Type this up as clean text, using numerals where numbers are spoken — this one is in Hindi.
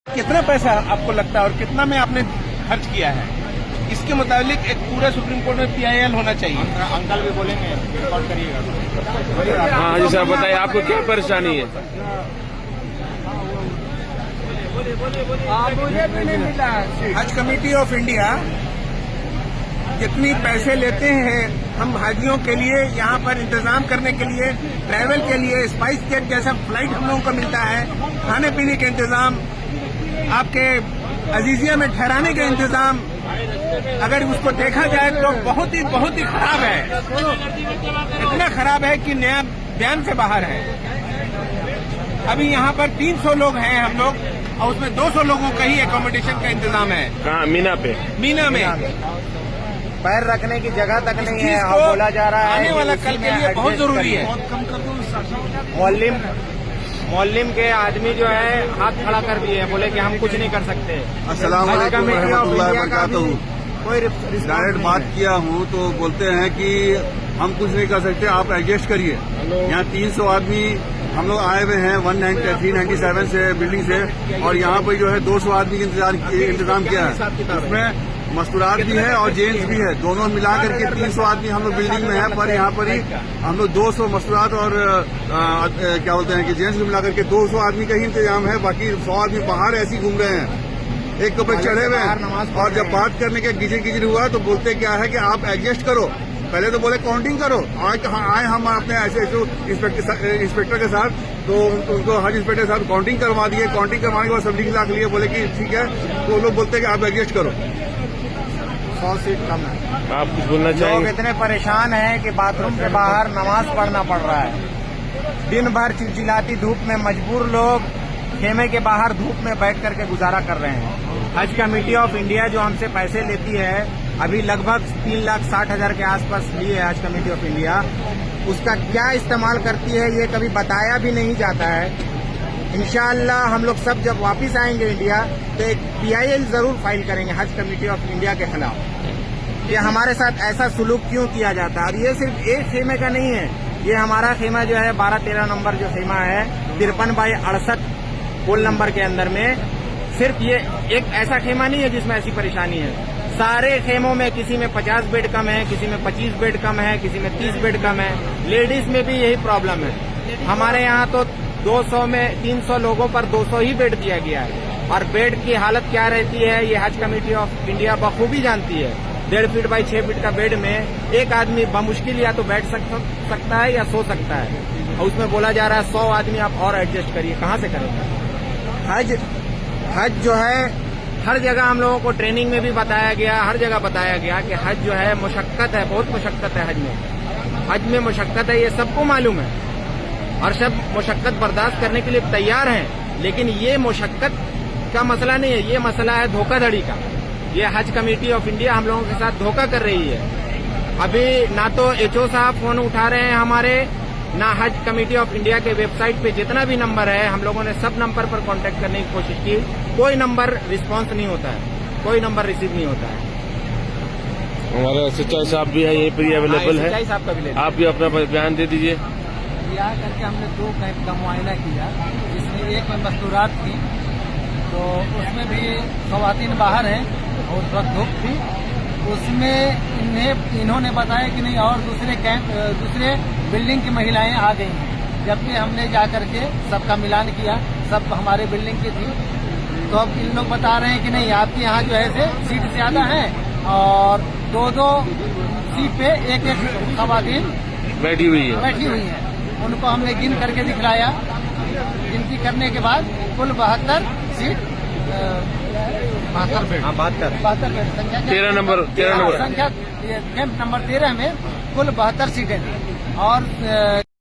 कितना पैसा आपको लगता है और कितना में आपने खर्च किया है, इसके मुताबिक एक पूरा सुप्रीम कोर्ट में PIL होना चाहिए। अंकल भी बोलेंगे, रिकॉर्ड करिएगा। हाँ जी साहब, बताइए आपको क्या परेशानी है? मुझे भी नहीं मिला। हज कमेटी ऑफ इंडिया जितनी पैसे लेते हैं हम हाजियों के लिए, यहाँ पर इंतजाम करने के लिए, ट्रैवल के लिए, स्पाइस जेट जैसा फ्लाइट हम लोगों को मिलता है, खाने पीने के इंतजाम, आपके अजीजिया में ठहराने का इंतजाम, अगर उसको देखा जाए तो बहुत ही खराब है। इतना खराब है कि नया ध्यान से बाहर है। अभी यहाँ पर 300 लोग हैं हम लोग, और उसमें 200 लोगों का ही एकोमोडेशन का इंतजाम है। कहाँ? मीना पे? मीना में पैर रखने की जगह तक नहीं है। और बोला जा रहा है आने वाला कल के लिए बहुत जरूरी है। मोहल्लिम के आदमी जो है हाथ खड़ा कर दिए, बोले कि हम कुछ नहीं कर सकते। अस्सलाम वालेकुम रहमतुल्लाहि व बरकातहू। कोई डायरेक्ट बात किया हूँ तो बोलते हैं कि हम कुछ नहीं कर सकते, आप एडजस्ट करिए। यहाँ 300 आदमी हम लोग आए हुए हैं 397 से बिल्डिंग से, और यहाँ पर जो है 200 आदमी का इंतजाम किया है। उसमें मस्तूरात भी है और जेंट्स भी है, दोनों मिला करके 300 आदमी हम लोग बिल्डिंग में है। पर यहाँ पर ही हम लोग 200 मस्तूरात और क्या बोलते हैं कि जेंट्स को मिला करके 200 आदमी का ही इंतजाम है। बाकी 100 आदमी बाहर ऐसे ही घूम रहे हैं, एक कपड़े चढ़े हुए हैं। और जब बात करने के गिजर हुआ तो बोलते क्या है कि आप एडजस्ट करो। पहले तो बोले काउंटिंग करो। आए हम अपने ऐसे इंस्पेक्टर के साथ, तो उनको हज इंस्पेक्टर के साथ काउंटिंग करवा दिए। काउंटिंग करवाने के बाद सब लिख लिए, बोले कि ठीक है। तो लोग बोलते हैं कि आप एडजस्ट करो। 100 सीट कम है। आप कुछ बोलना लोग चाहेंगे? इतने परेशान हैं कि बाथरूम के बाहर नमाज पढ़ना पड़ रहा है। दिन भर चिलचिलाती धूप में मजबूर लोग खेमे के बाहर धूप में बैठ करके गुजारा कर रहे हैं। हज कमेटी ऑफ इंडिया जो हमसे पैसे लेती है, अभी लगभग 3,60,000 के आसपास लिए है हज कमेटी ऑफ इंडिया। उसका क्या इस्तेमाल करती है ये कभी बताया भी नहीं जाता है। इंशाअल्लाह हम लोग सब जब वापस आएंगे इंडिया तो एक PIL जरूर फाइल करेंगे हज कमेटी ऑफ इंडिया के खिलाफ। ये हमारे साथ ऐसा सुलूक क्यों किया जाता है। और ये सिर्फ एक खेमे का नहीं है, ये हमारा खेमा जो है 12-13 नंबर जो खेमा है 53/68 पोल नंबर के अंदर में, सिर्फ ये एक ऐसा खेमा नहीं है जिसमें ऐसी परेशानी है। सारे खेमों में किसी में 50 बेड कम है, किसी में 25 बेड कम है, किसी में 30 बेड कम है। लेडीज में भी यही प्रॉब्लम है। हमारे यहाँ तो 200 में 300 लोगों पर 200 ही बेड दिया गया है। और बेड की हालत क्या रहती है ये हज कमेटी ऑफ इंडिया बखूबी जानती है। 1.5 फीट बाई 6 फीट का बेड में एक आदमी बमुश्किल या तो बैठ सकता है या सो सकता है, और उसमें बोला जा रहा है 100 आदमी आप और एडजस्ट करिए। कहाँ से करेंगे? हज जो है हर जगह हम लोगों को ट्रेनिंग में भी बताया गया, हर जगह बताया गया कि हज जो है मुशक्कत है, बहुत मुशक्कत है। हज में मुशक्कत है, ये सबको मालूम है, और सब मुशक्कत बर्दाश्त करने के लिए तैयार हैं। लेकिन ये मुशक्कत का मसला नहीं है, ये मसला है धोखाधड़ी का। ये हज कमेटी ऑफ इंडिया हम लोगों के साथ धोखा कर रही है। अभी ना तो HO साहब फोन उठा रहे हैं हमारे, ना हज कमेटी ऑफ इंडिया के वेबसाइट पे जितना भी नंबर है हम लोगों ने सब नंबर पर कांटेक्ट करने की कोशिश की, कोई नंबर रिस्पांस नहीं होता है, कोई नंबर रिसीव नहीं होता है। हमारा सच्चाई साहब भी है, यहीं पर ही अवेलेबल है। सच्चाई साहब का भी आप भी अपना बयान दे दीजिए। यहाँ करके हमने 2 कैंप का मुआयना किया, जिसमें एक में मस्तूरात थी, तो उसमें भी ख़वातीन बाहर हैं और उस वक्त धूप थी। उसमें इन्होंने बताया कि नहीं, और दूसरे बिल्डिंग की महिलाएं आ गई हैं। जबकि हमने जा करके सबका मिलान किया, सब हमारे बिल्डिंग की थी। तो अब इन लोग बता रहे हैं कि नहीं, आपके यहाँ जो है सीट ज्यादा है और 2-2 सीट पे एक ख़वातीन बैठी हुई है। उनको हमने गिन करके दिखलाया। गिनती करने के बाद कुल 72 सीट 72 बेड संख्या 13 नंबर संख्या कैंप नंबर 13 में कुल 72 सीटें थी। और